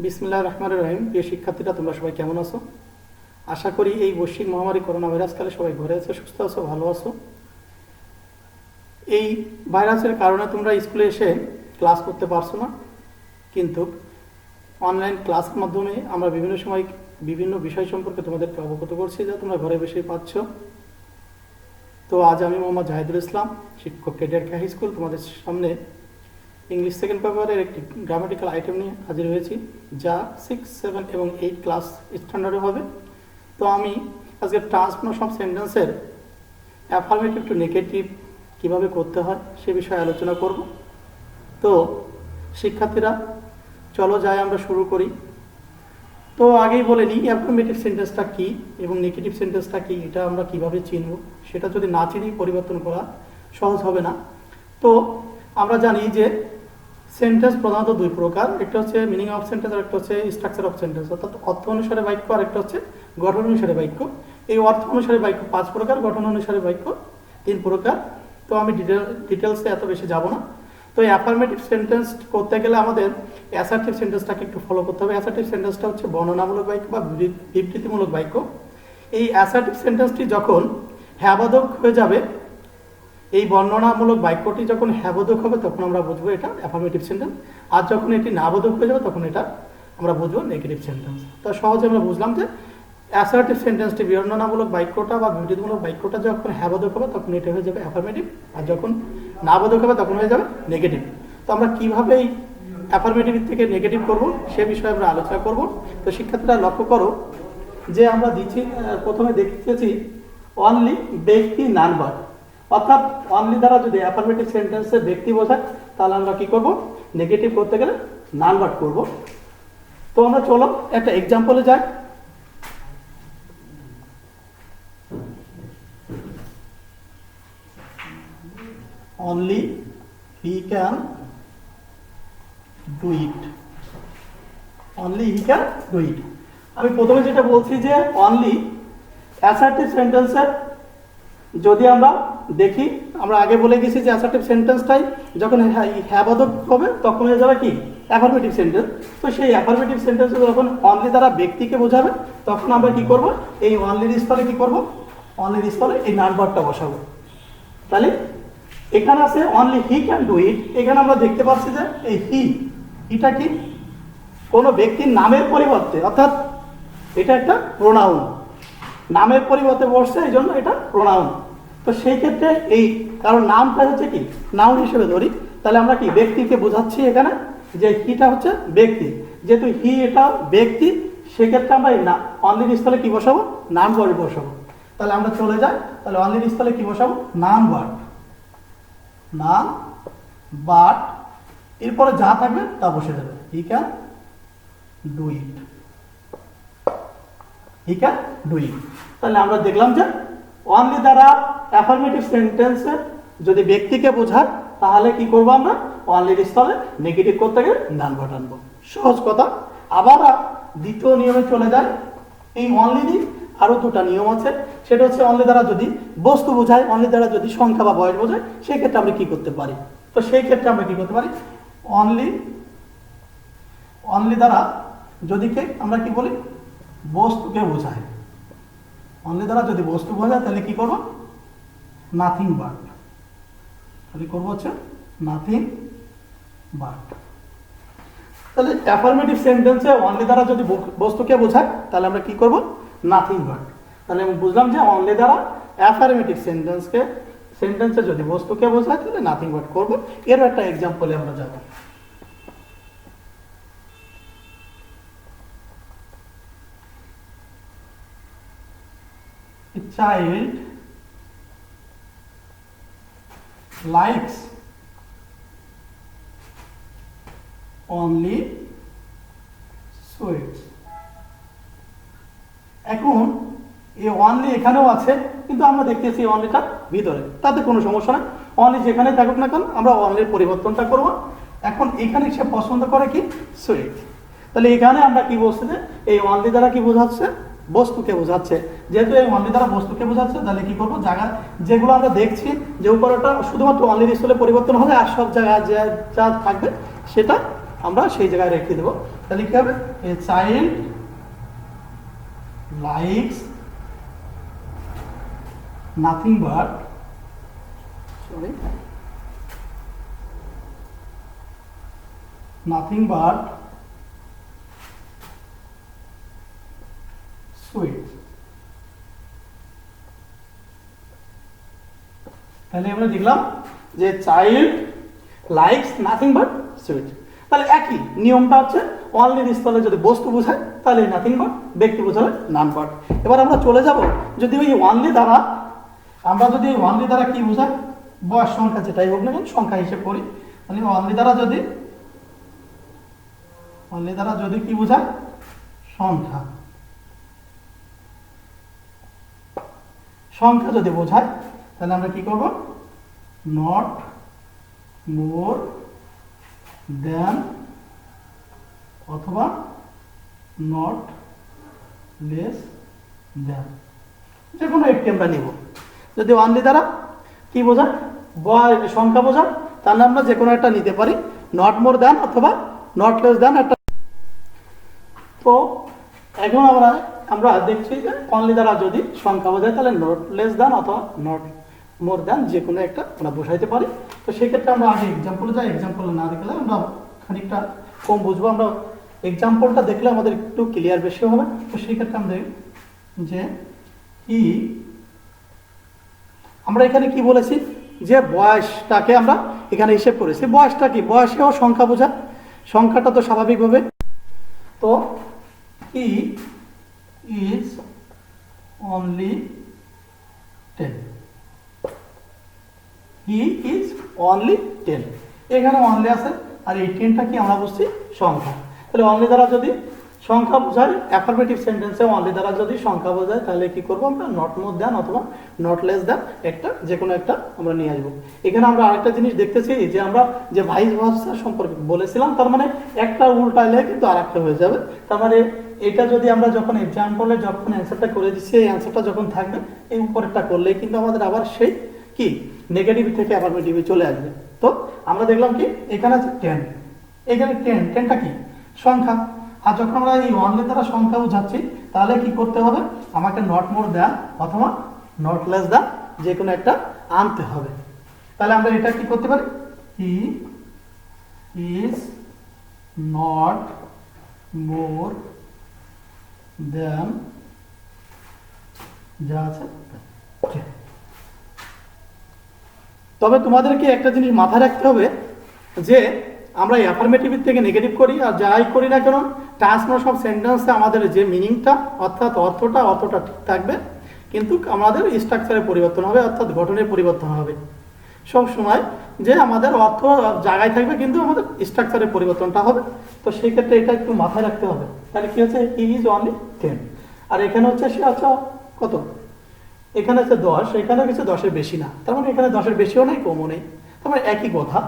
বিসমিল্লাহির রহমানির রহিম। প্রিয় শিক্ষার্থীরা, তোমরা সবাই কেমন আছো? আশা করি এই বৈশ্বিক মহামারী করোনা ভাইরাস কালে সবাই ঘরে আছো, সুস্থ আছো, ভালো আছো। এই ভাইরাসের কারণে তোমরা স্কুলে এসে ক্লাস করতে পারছো না, কিন্তু অনলাইন ক্লাসের মাধ্যমে আমরা বিভিন্ন সময় বিভিন্ন বিষয় সম্পর্কে তোমাদেরকে অবগত করছি, যা তোমরা ঘরে বসেই পাচ্ছ। তো আজ আমি মোহাম্মদ জাহিদুল ইসলাম, শিক্ষক কেডিআর হাই স্কুল, তোমাদের সামনে ইংলিশ সেকেন্ড পেপারের একটি গ্রামাটিক্যাল আইটেম নিয়ে হাজির হয়েছি, যা 6, 7 এবং 8 ক্লাস স্ট্যান্ডার্ডে হবে। তো আমি আজকে ট্রান্সফরমেশন অফ সেন্টেন্সের অ্যাফার্মেটিভ টু নেগেটিভ কীভাবে করতে হয় সে বিষয়ে আলোচনা করব। তো শিক্ষার্থীরা, চলো যাই আমরা শুরু করি। তো আগেই বলে নিই, অ্যাফার্মেটিভ সেন্টেন্সটা কী এবং নেগেটিভ সেন্টেন্সটা কী, এটা আমরা কিভাবে চিনব। সেটা যদি না চিনি পরিবর্তন করা সহজ হবে না। তো আমরা জানি যে সেন্টেন্স প্রধানত দুই প্রকার, একটা হচ্ছে মিনিং অফ সেন্টেন্স আর একটা হচ্ছে স্ট্রাকচার অফ সেন্টেন্স, অর্থাৎ অর্থ অনুসারে বাক্য আর একটা হচ্ছে গঠন অনুসারে বাক্য। এই অর্থ অনুসারে বাক্য 5 প্রকার, গঠন অনুসারে বাক্য 3 প্রকার। তো আমি ডিটেলসে এত বেশি যাব না। তো এই অ্যাফার্মেটিভ সেন্টেন্স করতে গেলে আমাদের অ্যাসার্টিভ সেন্টেন্সটাকে একটু ফলো করতে হবে। অ্যাসার্টিভ সেন্টেন্সটা হচ্ছে বর্ণনামূলক বাক্য বা বিবৃতিমূলক বাক্য। এই অ্যাসার্টিভ সেন্টেন্সটি যখন হ্যাবোধক হয়ে যাবে, এই বর্ণনামূলক বাক্যটি যখন হ্যাবোধক হবে তখন আমরা বুঝবো এটা অ্যাফার্মেটিভ সেন্টেন্স, আর যখন এটি নাবোধক হয়ে যাবে তখন এটা আমরা বুঝবো নেগেটিভ সেন্টেন্স। তো সহজে আমরা বুঝলাম যে অ্যাসার্টিভ সেন্টেন্সটি বর্ণনামূলক বাক্যটা বা বিবৃতিমূলক বাক্যটা যখন হ্যাবোধক হবে তখন এটা হয়ে যাবে অ্যাফার্মেটিভ, আর যখন নাবোধক হবে তখন হয়ে যাবে নেগেটিভ। তো আমরা কীভাবে এই অ্যাফার্মেটিভ থেকে নেগেটিভ করব সে বিষয়ে আমরা আলোচনা করব। তো শিক্ষার্থীরা লক্ষ্য করো যে আমরা দিচ্ছি, প্রথমে দেখিয়েছি অনলি ব্যক্তি নানভার্ব, অর্থাৎ অনলি দ্বারা যদি অ্যাফার্মেটিভ সেন্টেন্সে ব্যক্তি বোঝায় তাহলে আমরা কি করব, নেগেটিভ করতে গেলে নানভার্ব করব। তো আমরা চলো একটা এক্সাম্পলে যাই। Only he can do it, only he can do it. আমি প্রথমে যেটা বলছি যে অনলি অ্যাসার্টিভ সেন্টেন্সের যদি আমরা দেখি, আমরা আগে বলে গেছি যে অ্যাসার্টিভ সেন্টেন্সটাই যখন হ্যাবোধক হবে তখন হয়ে যাবে কি অ্যাফার্মেটিভ সেন্টেন্স। তো সেই অ্যাফার্মেটিভ সেন্টেন্সে যখন অনলি দ্বারা ব্যক্তিকে বোঝাবে তখন আমরা কি করব, এই অনলির স্থলে কি করব, অনলির স্থলে এই নানভার্বটা বসাবো। তাহলে এখানে আছে only he can do it. এখানে আমরা দেখতে পাচ্ছি যে এই এটা কি কোনো ব্যক্তির নামের পরিবর্তে, অর্থাৎ এটা একটা প্রোনাউন, নামের পরিবর্তে বসছে, এই জন্য এটা প্রোনাউন। তো সেই ক্ষেত্রে এই কারণ নামটা হচ্ছে কি নাউন হিসেবে ধরি, তাহলে আমরা কি ব্যক্তিকে বোঝাচ্ছি এখানে যে হিটা হচ্ছে ব্যক্তি, যেহেতু হি এটা ব্যক্তি, সেক্ষেত্রে আমরা এই না অনলির স্থলে কি বসাবো, নাম ভার্ব বসাবো। তাহলে আমরা চলে যাই, তাহলে অনলির স্থলে কি বসাবো, নাম ভার্ব, নাম বাট, এরপরে যা থাকবে তা বসে যাবে, he can do it, he can do it. তাহলে আমরা দেখলাম যে অনলি দ্বারা অ্যাফার্মেটিভ সেন্টেন্সে যদি ব্যক্তিকে বোঝায় তাহলে কি করবো, আমরা অনলির স্থলে নেগেটিভ করতে গেলে নানভার্ব আনবো। সহজ কথা। আবার দ্বিতীয় নিয়মে চলে যায়। এই অনলি আরো দুটা নিয়ম আছে, সেটা হচ্ছে অনলি দ্বারা যদি বস্তু বোঝায়, অনলি দ্বারা যদি সংখ্যা বা বয়স বোঝায়, সেই ক্ষেত্রে আমরা কি করতে পারি। তো সেই ক্ষেত্রে আমরা কি করতে পারি, অনলি দ্বারা যদি আমরা কি বলি, বস্তুকে বোঝায়, অনলি দ্বারা যদি বস্তু বোঝায় তাহলে কি করবো, নাথিং বাট, তাহলে করবো হচ্ছে নাথিং বাট। তাহলে অ্যাফার্মেটিভ সেন্টেন্সে অনলি দ্বারা যদি বস্তুকে বোঝায় তাহলে আমরা কি করব, নাথিং বাট। তাহলে আমি বুঝলাম যে অনলি দ্বারা অ্যাফার্মেটিভ সেন্টেন্সে যদি বস্তুকে বোঝায় তাহলে নাথিং বাট করব। এর একটা এক্সাম্পলে আমরা যাব। A child likes only sweets. এখন এই অনলি এখানেও আছে, কিন্তু আমরা দেখতেছি অনলিটা ভিতরে, তাতে কোনো সমস্যা নাই। অনলি যেখানে থাকুক না কেন আমরা অনলির পরিবর্তনটা করব। এখন এখানে সে পছন্দ করে কি, সুইট। তাহলে এখানে আমরা কি বলছি যে এই অনলি দ্বারা কি বোঝাচ্ছে, বস্তুকে বোঝাচ্ছে। যেহেতু এই অনলি দ্বারা বস্তুকে বোঝাচ্ছে তাহলে কি করবো, জায়গা যেগুলো আমরা দেখছি যে উপরটা শুধুমাত্র অনলির স্থলে পরিবর্তন হবে, আর সব জায়গায় যা থাকবে সেটা আমরা সেই জায়গায় রেখে দেবো। তাহলে কি হবে, a child likes nothing but nothing but sweet। তাহলে আমরা দেখলাম যে child likes nothing but sweet. তাহলে একই নিয়মটা হচ্ছে অনলি দিস স্থলে যদি বস্তু বোঝায় তাহলে নাথিং বাট, ব্যক্তি বোঝালে নান বাট। এবার আমরা চলে যাব যদি ওই অনলি দ্বারা, আমরা যদি অনলি দ্বারা কি বোঝায়, বয়স সংখ্যা যেটাই হোক না কেন সংখ্যা হিসেব করি, মানে অনলি দ্বারা যদি কি বোঝায়, সংখ্যা, সংখ্যা যদি বোঝায় তাহলে আমরা কি করব, নট মোর দেন অথবা নট লেস দেন, যে কোনো একটি আমরা নিব। যদি অনলি দ্বারা কি বোঝায়, সংখ্যা বোঝায়, তাহলে আমরা যে কোনো একটা নিতে পারি, নট মোর দেন অথবা নট লেস দেন একটা। তো এখন আমরা দেখছি যে অনলি দ্বারা যদি সংখ্যা বোঝায় তাহলে নট লেস দেন অথবা নট মোর দেন যে কোনো একটা আমরা বোঝাইতে পারি। তো সেক্ষেত্রে আমরা আগে এক্সাম্পলে যাই, এক্সাম্পল না দেখলে আমরা খানিকটা কম বুঝবো, আমরা এক্সাম্পলটা দেখলে আমাদের একটু ক্লিয়ার বেশি হবে। তো সেই ক্ষেত্রে আমরা দেখি যে আমরা এখানে কি বলেছি, যে বয়সটাকে আমরা এখানে হিসেব করেছি। বয়সটা কি, বয়সেও সংখ্যা বোঝায়, সংখ্যাটা তো স্বাভাবিকভাবে। তো he is only 10, he is only 10, এখানে অনলি আছে আর এই 10টা কি আমরা বুঝছি সংখ্যা। তাহলে অনলি দ্বারা যদি সংখ্যা বোঝায়, অ্যাফারমেটিভ সেন্টেন্সে অনলি দ্বারা যদি সংখ্যা বোঝায় তাহলে কি করবো আমরা, নট মোর দেন অথবা নট লেস দেন একটা, যে কোনো একটা আমরা নিয়ে আসবো। এখানে আমরা আরেকটা জিনিস দেখতেছি যে আমরা যে ভাইস ভার্সা সম্পর্কে বলেছিলাম, তার মানে একটা উল্টাইলে কিন্তু আর একটা হয়ে যাবে। তার মানে এটা যদি আমরা যখন এক্সাম্পলে যখন অ্যান্সারটা করে দিচ্ছি, এই অ্যান্সারটা যখন থাকবে এই উপরেরটা করলেই কিন্তু আমাদের আবার সেই কি নেগেটিভ থেকে অ্যাফারমেটিভে চলে আসবে। তো আমরা দেখলাম কি এখানে আছে 10, এখানে 10টা কি সংখ্যা। আর যখন আমরা এই অনলি দ্বারা সংখ্যা বোঝাচ্ছি তাহলে কি করতে হবে, আমাকে নট মোর দেন অথবা নট লেস দেন যে কোনো একটা আনতে হবে। তাহলে আমরা এটা কি করতে পারি, হি ইজ নট মোর দেন যা আছে। তবে তোমাদেরকে একটা জিনিস মাথায় রাখতে হবে যে আমরা অ্যাফারমেটিভ থেকে নেগেটিভ করি আর যাই করি না কেন, ট্রান্সফরমেশন অফ সেন্টেন্সে আমাদের যে মিনিংটা অর্থাৎ অর্থটা ঠিক থাকবে, কিন্তু আমাদের স্ট্রাকচারের পরিবর্তন হবে, অর্থাৎ গঠনের পরিবর্তন হবে। সব সময় যে আমাদের অর্থ জায়গায় থাকবে কিন্তু আমাদের স্ট্রাকচারের পরিবর্তনটা হবে। তো সেই ক্ষেত্রে এটা একটু মাথায় রাখতে হবে। তাহলে কি হচ্ছে, হি ইজ অনলি 10, আর এখানে হচ্ছে সে আছে কত, এখানে হচ্ছে 10, এখানে কিছু 10-এর বেশি না, তার মানে এখানে 10-এর বেশিও নেই কমও নেই, তার মানে একই কথা।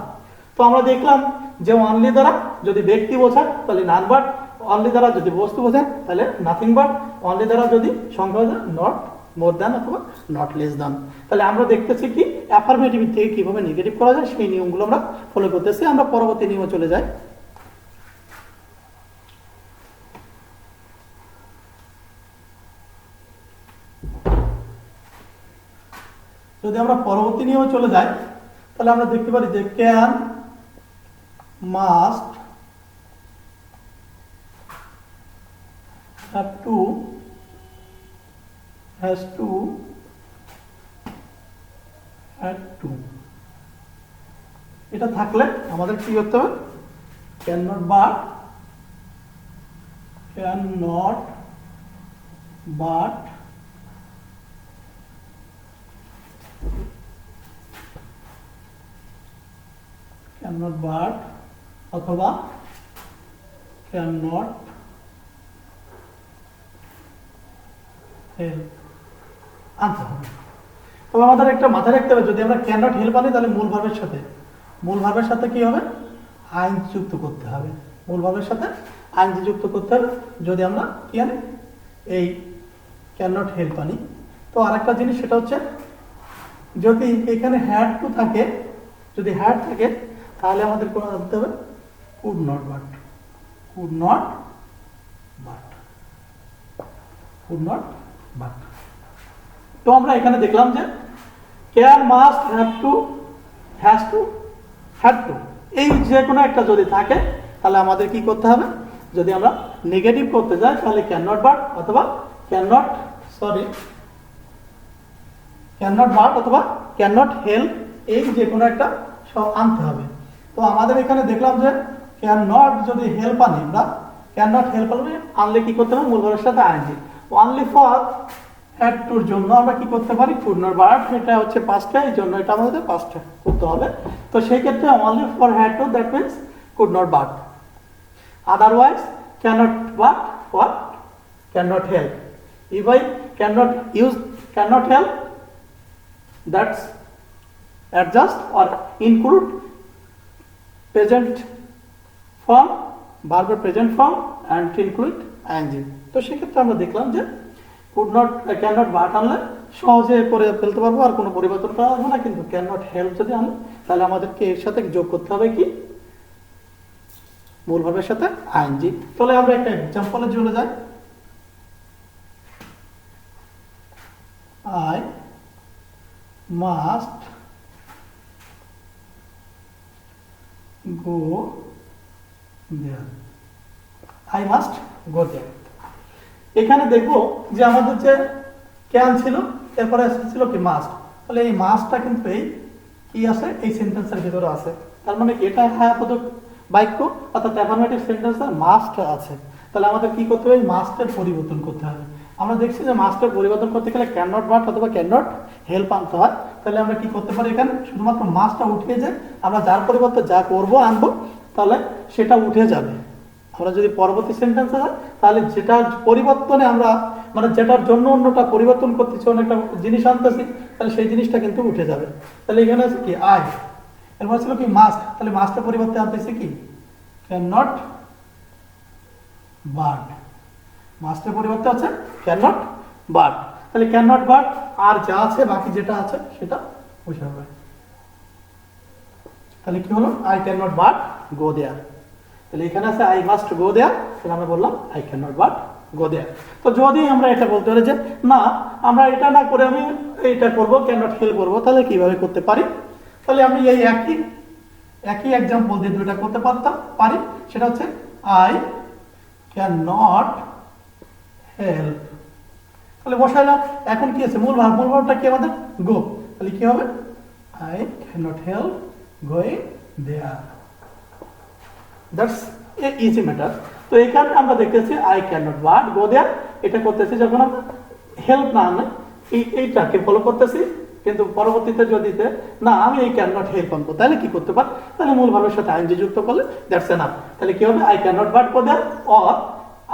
তো আমরা দেখলাম যে অনলি দ্বারা যদি ব্যক্তি বোঝায় তাহলে নান বাট, অনলি দ্বারা যদি বস্তু বোঝায় তাহলে নাথিং বাট, অনলি দ্বারা যদি সংখ্যা বোঝায় নট মোর দেন অথবা নট লেস দেন। তাহলে আমরা দেখতেছি কি অ্যাফারমেটিভ থেকে কিভাবে নেগেটিভ করা যায়, সেই নিয়মগুলো আমরা ফলো করতেছি। আমরা পরবর্তী নিয়মে চলে যাই। যদি আমরা পরবর্তী নিয়মে চলে যাই তাহলে আমরা দেখতে পারি যে can, must, have to, has to, had to, এটা থাকলে আমাদের কি করতে হবে, can not but, can not but, can not but অথবা ক্যান নট হেল্প আনতে হবে। তবে আমাদের একটা মাথায় রাখতে হবে, যদি আমরা ক্যান নট হেল্প আনি তাহলে মূল ভার্বের সাথে কি হবে, আইন যুক্ত করতে হবে। মূল ভার্বের সাথে আইন যুক্ত করতে হবে যদি আমরা কি আনি, এই ক্যান নট হেল্প আনি। তো আরেকটা জিনিস সেটা হচ্ছে, যদি এখানে হ্যাড টু থাকে, যদি হ্যাড থাকে তাহলে আমাদের কোন করতে হবে, could not but, could not but, could not but. তো আমরা এখানে দেখলাম যে can, must, have to, has to, had to, এই যে কোনো একটা যদি থাকে তাহলে আমাদের কি করতে হবে, যদি আমরা নেগেটিভ করতে যাই তাহলে ক্যান নট বাট অথবা ক্যান নট বাট অথবা ক্যান নট হেল্প, এই যে কোনো একটা আনতে হবে। তো আমাদের এখানে দেখলাম যে ক্যান নট যদি হেল্প আনি, আমরা ক্যান নট হেল্প আনলে কি করতে হবে, মূল ভার্বের সাথে আইএনজি। অনলি ফর হ্যাড টুর জন্য আমরা কি করতে পারি, কুড নট বাট, এটা হচ্ছে পাঁচটা, এই জন্য এটা আমাদের পাঁচটা করতে হবে। তো সেই ক্ষেত্রে only for had to, that means could not but, otherwise cannot but or cannot help. If I cannot use cannot help, that's adjust or include present form, verb present form and include ing. তো সেক্ষেত্রে আমরা দেখলাম যে could not cannot but আনলে সহজে করে ফেলতে পারবো, আর কোনো পরিবর্তন করা হবে না। কিন্তু cannot help যদি আনি তাহলে আমাদেরকে এর সাথে যোগ করতে হবে কি, মূল ভাবের সাথে আইএনজি। তাহলে আমরা একটা এক্সাম্পলে চলে যাই। I must go there, I must go there. এখানে দেখবো যে আমাদের যে ক্যান ছিল, এরপরে ছিল কি মাস্ট, তাহলে এই মাস্টটা কিন্তু এই কি আছে, এই সেন্টেন্সের ভিতরে আছে। তার মানে এটা হ্যাঁ বাক্য অর্থাৎ অ্যাফার্মেটিভ সেন্টেন্সে মাস্ট আছে। তাহলে আমাদের কি করতে হবে, মাস্টের পরিবর্তন করতে হবে। আমরা দেখছি যে মাস্টের পরিবর্তন করতে গেলে ক্যান নট বাট অথবা ক্যান নট হেল্প আনতে হয়। তাহলে আমরা কি করতে পারি, এখানে শুধুমাত্র মাস্টটা উঠে যায়, আমরা যার পরিবর্তে যা করব আনবো তাহলে সেটা উঠে যাবে। আমরা যদি পরবর্তী সেন্টেন্সে যাই তাহলে যেটার পরিবর্তনে আমরা মানে যেটার জন্য অন্যটা পরিবর্তন করতেছি, অনেকটা জিনিস আনতেছি, তাহলে সেই জিনিসটা কিন্তু উঠে যাবে। তাহলে এখানে আছে কি আই, এরপর ছিল কি মাস্ট, তাহলে মাস্টের পরিবর্তে আনতেছি কি ক্যান নট বাট, মাস্টের পরিবর্তে আছে ক্যান নট বাট। তাহলে ক্যান নট বাট আর যা আছে বাকি যেটা আছে সেটা বসে হবে। তাহলে কি হলো, I can not but go there. তাহলে এখানে আছে আই মাস্ট গো দেয়ার, তাহলে আমরা বললাম I can not but go there. তো যদি আমরা এটা বলতে পারি যে না আমরা এটা না করে আমি এটা করবো, ক্যান নট হেল্প করবো, তাহলে কিভাবে করতে পারি, তাহলে আমি এই একই এক্সাম্পল দিয়ে দুইটা করতে পারি। সেটা হচ্ছে আই ক্যান নট হেল্প, তাহলে বসাইলাম। এখন কি আছে, মূল ভার্বটা কি আমাদের গো, তাহলে কি হবে I can not help going there, that's a easy matter. তো এখানে আমরা দেখতেছি I can not but go there, এটা করতেছি যখন আমরা হেল্প না আনে এইটাকে ফলো করতেছি। কিন্তু পরবর্তীতে যদি না আমি এই ক্যান নট হেল্প আনবো, তাহলে কি করতে পারি, তাহলে মূল ভাবের সাথে আইএনজি যুক্ত করলে দ্যাটস এনাফ। তাহলে কি হবে, I can not but go there or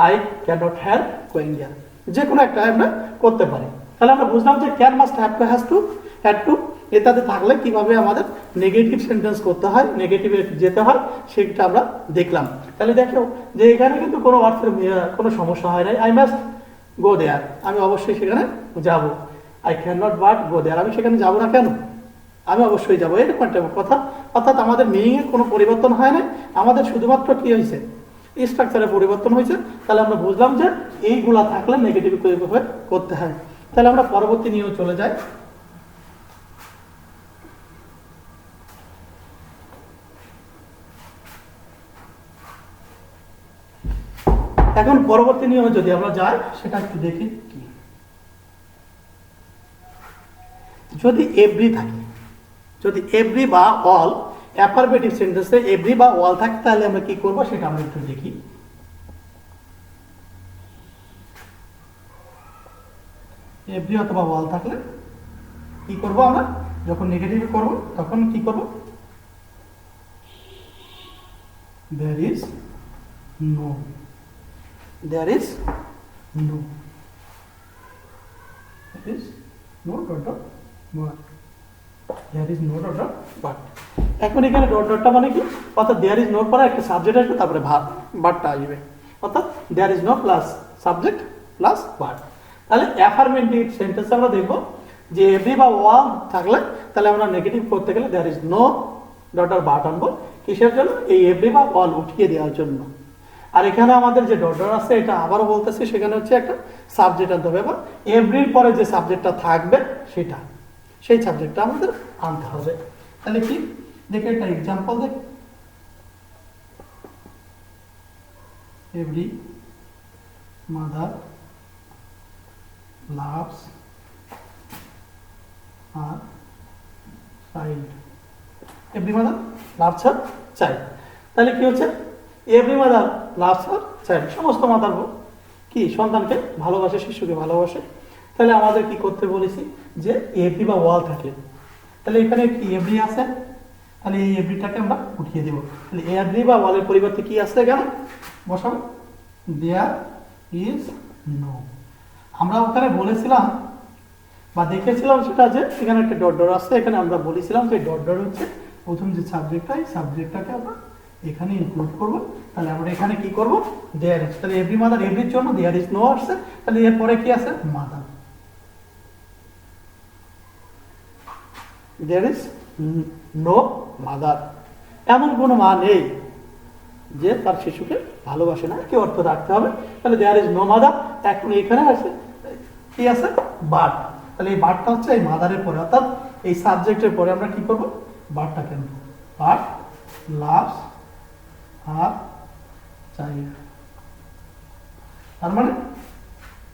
I can not help going there, যে কোনো একটা আমরা করতে পারি। তাহলে আমরা বুঝলাম যে can, must, have to, has to, had to ইত্যাদি থাকলে কিভাবে আমাদের নেগেটিভ সেন্টেন্স করতে হয়, নেগেটিভে যেতে হয়, সেটা আমরা দেখলাম। তাহলে দেখো যে এখানে কিন্তু কোনো অর্থের কোনো সমস্যা হয় নাই। আই মাস্ট গো দেয়ার, আমি অবশ্যই সেখানে যাব। I can not but go there, আমি সেখানে যাবো না কেন, আমি অবশ্যই যাবো, এরকম একটা কথা। অর্থাৎ আমাদের মিনিংয়ের কোনো পরিবর্তন হয় না, আমাদের শুধুমাত্র কি হয়েছে, স্ট্রাকচারের পরিবর্তন হয়েছে। তাহলে আমরা বুঝলাম যে এইগুলা থাকলে নেগেটিভ করতে হয়। তাহলে আমরা পরবর্তী নিয়েও চলে যাই। এখন পরবর্তী নিয়মে যদি আমরা যাই সেটা একটু দেখি কি, যদি এভরি থাকে, যদি এভরি বা অল অ্যাফারমেটিভ সেন্টেন্সে এভরি বা অল থাকে তাহলে আমরা কি করব সেটা আমরা একটু দেখি। এভরি অথবা অল থাকলে কি করব, আমরা যখন নেগেটিভ করব তখন কি করব, there is no, there is no, there is no dot dot but, there is no dot dot but। এখন এখানে ডট ডটটা মানে কি, অর্থাৎ there is no পরে একটা সাবজেক্ট আসবে, তারপরে বাটটা আসবে, অর্থাৎ there is no plus subject plus but. তাহলে অ্যাফারমেটিভ সেন্টেন্স আমরা দেখব যে এভরি বা অল থাকলে তাহলে আমরা নেগেটিভ করতে গেলে there is no ডট আর বাট আনবো। কিসের জন্য? এই এভরি বা অল উঠিয়ে দেওয়ার জন্য। আর এখানে আমাদের যে ডট ডট আছে এটা আবারও বলতেছি, সেখানে হচ্ছে একটা সাবজেক্ট আনতে হবে, বা এভরির পরে যে সাবজেক্টটা থাকবে সেটা, সেই সাবজেক্টটা আমাদের আনতে হবে। তাহলে কি দেখে একটা এক্সাম্পল দেখ। Every mother loves her child, every mother loves her child. তাহলে কি হচ্ছে? Every mother loves her child, সমস্ত মাতার কি সন্তানকে ভালোবাসে, শিশুকে ভালোবাসে। তাহলে আমাদের কি করতে বলেছি? যে এভরি বা ওয়াল থাকলে, তাহলে এখানে কি এভরি আছে, তাহলে এই এভরিটাকে আমরা উঠিয়ে দেব। তাহলে এভরি বা ওয়ালের পরিবর্তে কি আছে এখানে বসাবো? There is no. আমরা ওখানে বলেছিলাম বা দেখেছিলাম সেটা যে এখানে একটা ডট ডট আছে, এখানে আমরা বলেছিলাম যে ডট ডট হচ্ছে প্রথম যে সাবজেক্টটা, এই সাবজেক্টটাকে আমরা এখানে ইনক্লুড করব। তাহলে আমরা এখানে কি করব? দেয়ার ইজ, তাহলে এভরি মাদার, এভরির জন্য দেয়ার ইজ নো আসছে, তাহলে এরপরে কি আছে? Mother. There is no mother. এমন কোনো মা নেই যে তার শিশুকে ভালোবাসে না, কি অর্থ রাখতে হবে? তাহলে দেয়ার ইজ নো মাদার। এখন এখানে আছে কি আছে? বাট। তাহলে এই বাটটা হচ্ছে এই মাদারের পরে, অর্থাৎ এই সাবজেক্টের পরে আমরা কি করব? বাটটা কেন? But loves her child. তার মানে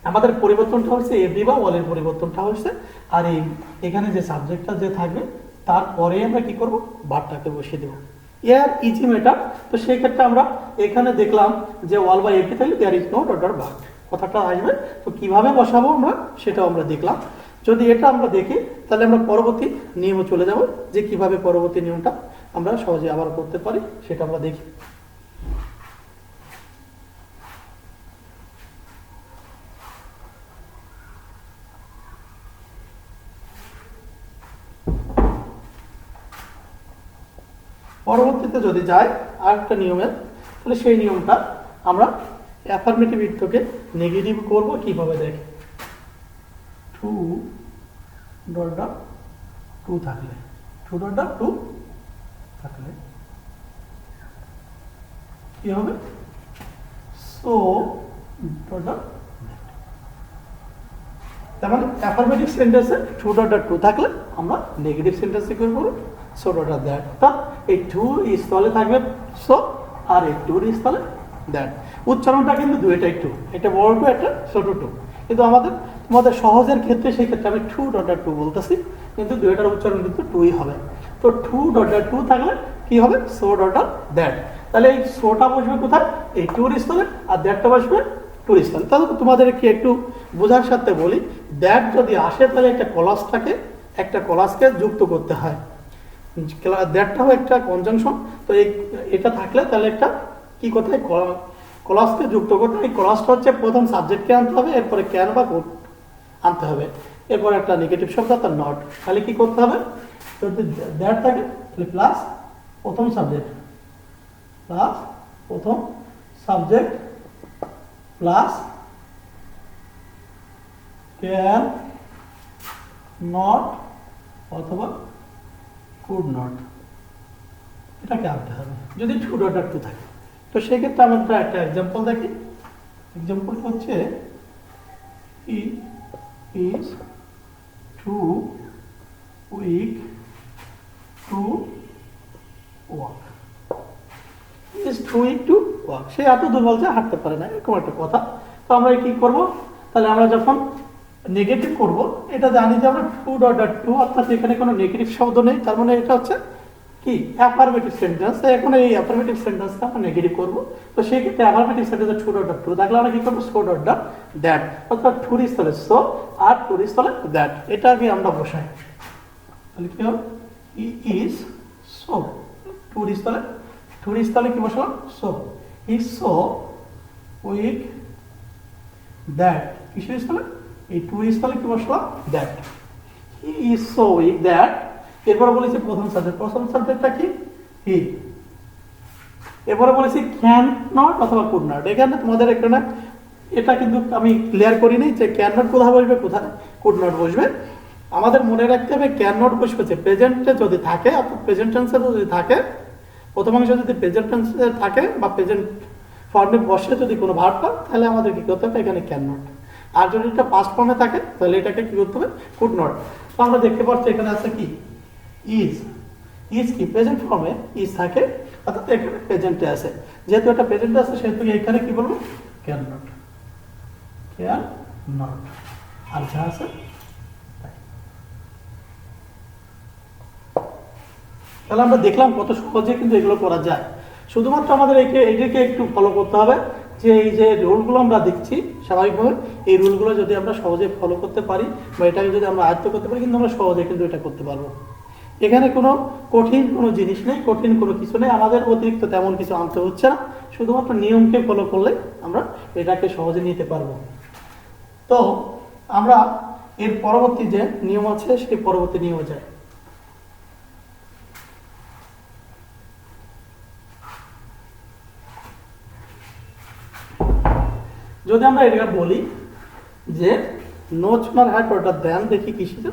আমাদের পরিবর্তনটা হচ্ছে এভরি বা ওয়ালের পরিবর্তনটা হচ্ছে, আর এই এখানে যে সাবজেক্টটা যে থাকবে তারপরে আমরা কি করব? বাটটাকে বসিয়ে দেবো। এর ইজি মেটার। তো সেই ক্ষেত্রে আমরা এখানে দেখলাম যে ওয়াল বা এভরি থাকলে there is no dot dot but কথাটা আসবে। তো কিভাবে বসাবো আমরা সেটাও আমরা দেখলাম। যদি এটা আমরা দেখি তাহলে আমরা পরবর্তী নিয়মে চলে যাব, যে কিভাবে পরবর্তী নিয়মটা আমরা সহজে আবার করতে পারি সেটা আমরা দেখি। পরবর্তীতে যদি যায় আরেকটা নিয়মের, তাহলে সেই নিয়মটা আমরা অ্যাফার্মেটিভ ইত্বকে নেগেটিভ করব কিভাবে দেখে। টু ডট ডট টু থাকলে, টু ডট ডট টু থাকলে কি হবে? So dot dot. তার মানে অ্যাফার্মেটিভ সেন্টেন্সে টু ডট ডট টু থাকলে আমরা নেগেটিভ সেন্টেন্সে কি করবো? So dot dot that. অর্থাৎ এই টু স্থলে থাকবে সো, আর এই টুর স্থলে দ্যাট। উচ্চারণটা কিন্তু দুইটাই টু, একটা বড় টু, একটা ছোট টু। কিন্তু তোমাদের সহজের ক্ষেত্রে সেই ক্ষেত্রে আমি টু ডট ডট টু বলতেছি, কিন্তু দুইটার উচ্চারণ কিন্তু টুই হবে। তো টু ডট ডট টু থাকলে কি হবে? So dot dot that. তাহলে এই সোটা বসবে কোথায়? এই টুর স্থলে, আর দ্যাটটা বসবে টুর স্থলে। তাহলে তোমাদেরকে একটু বোঝার সাথে বলি, দ্যাট যদি আসে তাহলে একটা কলাসকে যুক্ত করতে হয়। দ্যাটটাও একটা কনজাংশন। তো এটা থাকলে তাহলে একটা কি করতে হয়? ক্লজকে যুক্ত করতে হয়। এই ক্লজটা হচ্ছে প্রথম সাবজেক্টকে আনতে হবে, এরপরে ক্যান বা কুড আনতে হবে, এরপর একটা নেগেটিভ শব্দ অর্থাৎ নট। তাহলে কি করতে হবে? যদি দ্যাট থাকে তাহলে প্লাস প্রথম সাবজেক্ট, প্লাস প্রথম সাবজেক্ট, প্লাস ক্যান নট অথবা কুড নট, এটাকে আনতে হবে যদি টু ডট ডট টু থাকে। তো সেক্ষেত্রে আমরা একটা এক্সাম্পল দেখি। এক্সাম্পল হচ্ছে he is too weak to walk. Is too weak to walk, সে এত দুর্বল যে হাঁটতে পারে না, এরকম একটা কথা। তো আমরা কি করব? তাহলে আমরা যখন নেগেটিভ করব, এটা জানি যে আমরা টু ডট ডট টু, অর্থাৎ এখানে কোনো নেগেটিভ শব্দ নেই, তার মানে এটা হচ্ছে কি? Affirmative sentence. এখন এই অ্যাফার্মেটিভ সেন্টেন্সটা আমরা নেগেটিভ করবো। তো সেই ক্ষেত্রে অ্যাফার্মেটিভ সেন্টেন্সে টু ডট ডট টু থাকলে আমরা কি করবো? সো ডট ডট দ্যাট, অর্থাৎ টুর স্থলে সো আর টুর স্থলে দ্যাট, এটা আগে আমরা বসাই। তাহলে কি হবে? হি ইজ সো, টুর স্থলে কি বসালাম? So. He so weak that, কিসের স্থলে? এই টুর স্থলে কি বসলাম? That. He is so weak that. এরপরে বলেছি প্রথম সাবজেক্টটা কি? হি। এরপরে বলেছি ক্যান নট অথবা কুড নট। এখানে তোমাদের এখানে এটা কিন্তু আমি ক্লিয়ার করিনি যে ক্যান নট কোথায় বসবে, কোথায় কুড নট বসবে। আমাদের মনে রাখতে হবে ক্যান নট বসবে যে প্রেজেন্টে যদি থাকে, অর্থাৎ প্রেজেন্ট টেন্সে যদি থাকে প্রথম অংশ যদি প্রেজেন্ট টেন্সে থাকে বা প্রেজেন্ট ফর্মে বসে যদি কোনো ভার্বটা, তাহলে আমাদের কি করতে হবে এখানে ক্যান নট। আর যদি এটা পাস্ট ফর্মে থাকে তাহলে এটাকে কি করতে হবে কুড নট। তো আমরা দেখতে পাচ্ছি এখানে আছে কি ইজ। ইজ কি প্রেজেন্ট ফর্মে ইজ থাকে, অর্থাৎ এখানে প্রেজেন্টে আছে। যেহেতু এটা প্রেজেন্টে আছে সেহেতু এখানে কি বলবো ক্যান নট। ক্যান নট আর যা আছে তাই। তাহলে আমরা দেখলাম কত সহজে কিন্তু এগুলো করা যায়। শুধুমাত্র আমাদের এইটাকে একটু ফলো করতে হবে যে এই যে রুলগুলো আমরা দেখছি স্বাভাবিকভাবে, এই রুলগুলো যদি আমরা সহজে ফলো করতে পারি বা এটাকে যদি আমরা আয়ত্ত করতে পারি, কিন্তু আমরা সহজে কিন্তু এটা করতে পারবো। এখানে কোনো কঠিন কোনো জিনিস নেই, কঠিন কোনো কিছু নেই, আমাদের অতিরিক্ত তেমন কিছু আনতে হচ্ছে না। শুধুমাত্র নিয়মকে ফলো করলে আমরা এটাকে সহজে নিতে পারবো। তো আমরা এর পরবর্তী যে নিয়ম আছে সেই পরবর্তী নিয়মে যাই। যদি আমরা এটা বলি যে নো সুনার হ্যাড অর্ডার দেন, দেখি কি সেটা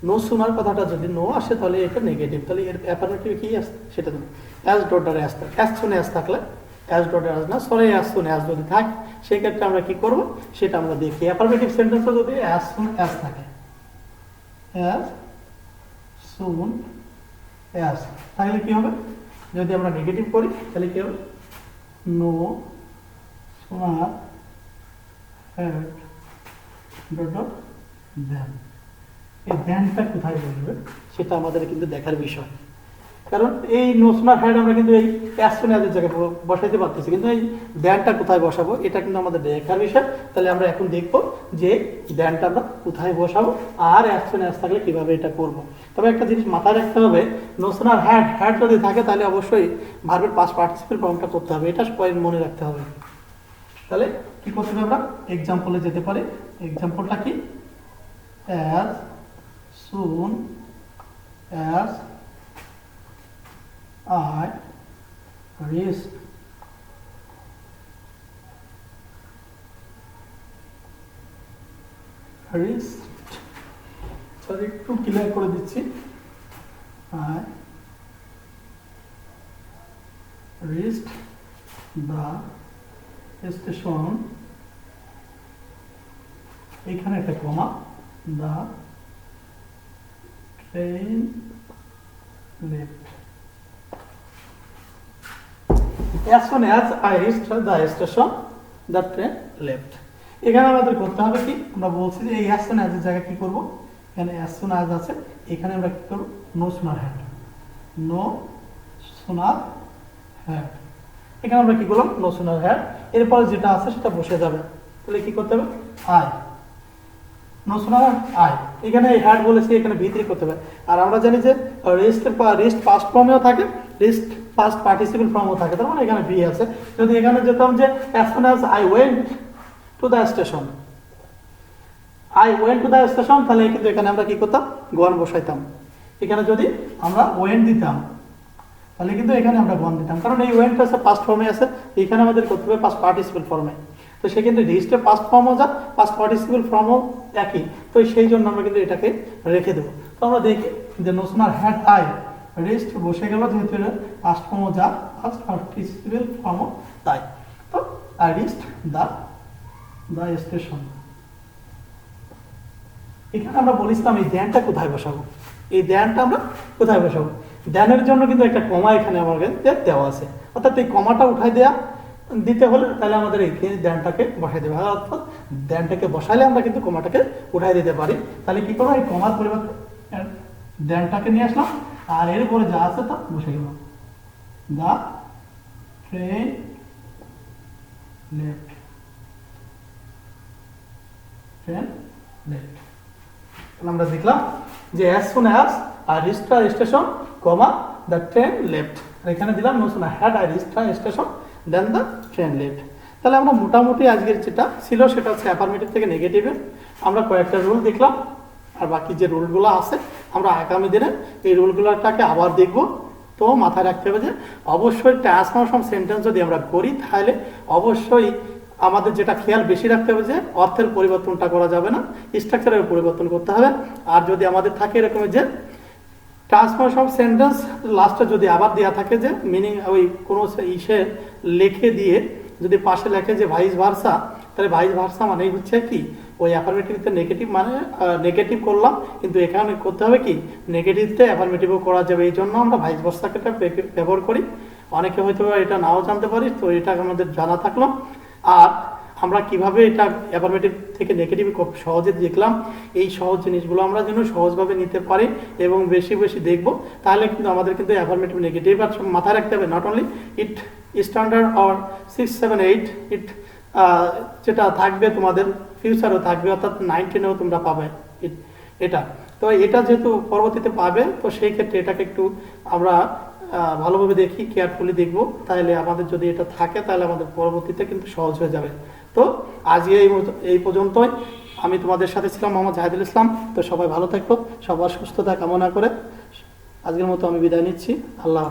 নো সুনার কথাটা যদি নো আসে তাহলে এটা নেগেটিভ, তাহলে এর অ্যাফার্মেটিভ কি আসে সেটা তুমি অ্যাজ ডটারে আসতে, অ্যাজ শুনে অ্যাজ থাকলে অ্যাজ ডটে আস না, সরি অ্যাজ শুনে অ্যাজ যদি থাকে সেক্ষেত্রে আমরা কি করব সেটা আমরা দেখি। অ্যাফার্মেটিভ সেন্টেন্সে যদি অ্যাজ শুন অ্যাজ থাকে, অ্যাজ শুন অ্যাজ, তাহলে কি হবে? যদি আমরা নেগেটিভ করি তাহলে কি হবে? নো সুনার হ্যাড ডট দেন। এই দেনটা কোথায় বলবে সেটা আমাদের কিন্তু দেখার বিষয়, কারণ এই নো সুনার হ্যাড আমরা কিন্তু এই অ্যাজ সুন অ্যাজের জায়গায় বসাইতে পারতেছি, কিন্তু এই দেনটা কোথায় বসাবো এটা কিন্তু আমাদের দেখার বিষয়। তাহলে আমরা এখন দেখবো যে দেনটা আমরা কোথায় বসাবো আর অ্যাজ সুন অ্যাজ থাকলে কিভাবে এটা করব। তবে একটা জিনিস মাথায় রাখতে হবে, নো সুনার হ্যাড হ্যাড যদি থাকে তাহলে অবশ্যই ভার্বের পাস্ট পার্টিসিপেল ফর্মটা করতে হবে, এটা পয়েন্ট মনে রাখতে হবে। তাহলে কি করতে হবে? আমরা এক্সাম্পলে যেতে পারি। এক্সাম্পলটা কি? As soon as I reached একটু ক্লিয়ার করে দিচ্ছি। I reached the station, এখানে একটা কমা, the train left. As soon as I reached the station, the train left. এখানে আমাদের করতে হবে কি? আমরা বলছি যে এই as soon as এর জায়গায় কি করব? এখানে as soon as আছে, এখানে আমরা কি করব? No sooner had. No sooner had. এখানে আমরা কি করলাম? No sooner had. এরপর যেটা আছে সেটা বসে যাবে। তাহলে কি করতে হবে? I. No sooner I. এখানে had বলেছি, এখানে ভিতরে করতে হবে। আর আমরা জানি যে রেস্ট পাস্ট ফর্মেও থাকে, রেস্ট পাস্ট পার্টিসিপেল ফর্মও থাকে, তার মানে এখানে ভি আছে। যদি এখানে যেতাম যে as soon as I went to the station, I went to the station, তাহলে কিন্তু এখানে আমরা কি করতাম? গন বসাইতাম। এখানে যদি আমরা went দিতাম তাহলে কিন্তু এখানে আমরা গন দিতাম, কারণ এই went আছে পাস্ট ফর্মে আছে, এখানে আমাদের করতে হবে পাস্ট পার্টিসিপেল ফর্মে। তো সেক্ষেত্রে রেস্টের পাস্ট ফর্মও যা, পাস্ট পার্টিসিপেল ফর্মও একই, তো সেই জন্য আমরা কিন্তু এটাকে রেখে দেবো। তো আমরা দেখি যে no sooner had I, rest বসে গেল, যেহেতু পাস্ট ফর্মও যা, পাস্ট পার্টিসিপেল ফর্মও তাই। তো আই রিচড দ্য স্টেশন। এখানে আমরা বলেছিলাম এই দ্যানটা কোথায় বসাবো, এই দ্যানটা আমরা কোথায় বসাবো? দ্যানের জন্য কিন্তু একটা কমা এখানে আমাদের দেওয়া আছে, অর্থাৎ এই কমাটা উঠাই দিতে হলে তাহলে আমাদের এই দ্যানটাকে বসাই দেবে, অর্থাৎ দ্যানটাকে বসাইলে আমরা কিন্তু কমাটাকে উঠাই দিতে পারি। তাহলে কি করবো? এই কমার পরিবর্তে দ্যানটাকে নিয়ে আসলাম, আর এর উপরে যা আছে তা বসে গেল। The train left, train left. আমরা দেখলাম যে as soon as I reached the station, the train left. এখানে দিলাম no sooner had I reached the station, then the train left. তাহলে আমরা মোটামুটি আজকের যেটা ছিল সেটা হচ্ছে অ্যাফার্মেটিভ থেকে নেগেটিভে আমরা কয়েকটা রুল দেখলাম, আর বাকি যে রুলগুলো আছে আমরা আগামী দিনে এই রুলগুলোটাকে আবার দেখব। তো মাথায় রাখতে হবে যে অবশ্যই ট্রান্সফরমেশন সেন্টেন্স যদি আমরা করি তাহলে অবশ্যই আমাদের যেটা খেয়াল বেশি রাখতে হবে যে অর্থের পরিবর্তনটা করা যাবে না, স্ট্রাকচারের পরিবর্তন করতে হবে। আর যদি আমাদের থাকে এরকম যে ট্রান্সফরমেশন অফ সেন্টেন্স লাস্টে যদি আবার দেওয়া থাকে যে মিনিং ওই কোনো ইসে লিখে দিয়ে যদি পাশে লেখে যে ভাইস ভার্সা, তাহলে ভাইস ভার্সা মানেই হচ্ছে কি ওই অ্যাফার্মেটিভতে নেগেটিভ মানে নেগেটিভ করলাম, কিন্তু এখানে করতে হবে কি নেগেটিভতে অ্যাফার্মেটিভও করা যাবে। এই জন্য আমরা ভাইস ভার্সাকে ব্যবহার করি। অনেকে হয়তো এটা নাও জানতে পারি, তো এটা আমাদের জানা থাকলো। আর আমরা কিভাবে এটা অ্যাফার্মেটিভ থেকে নেগেটিভ খুব সহজে দেখলাম, এই সহজ জিনিসগুলো আমরা যেন সহজভাবে নিতে পারি এবং বেশি বেশি দেখব, তাহলে কিন্তু আমাদের কিন্তু অ্যাফার্মেটিভ নেগেটিভ আর মাথায় রাখতে হবে not only it standard or 6, 7, 8 ইট যেটা থাকবে তোমাদের ফিউচারও থাকবে, অর্থাৎ 19-এও তোমরা পাবে এটা। তো এটা যেহেতু পরবর্তীতে পাবে, তো সেই ক্ষেত্রে এটাকে একটু আমরা ভালোভাবে দেখি, কেয়ারফুলি দেখব, তাহলে আমাদের যদি এটা থাকে তাহলে আমাদের পরবর্তীতে কিন্তু সহজ হয়ে যাবে। তো আজকে এই পর্যন্তই। আমি তোমাদের সাথে ছিলাম মোহাম্মদ জাহিদুল ইসলাম। তো সবাই ভালো থাকো, সবার সুস্থতা কামনা করে আজকের মতো আমি বিদায় নিচ্ছি। আল্লাহ।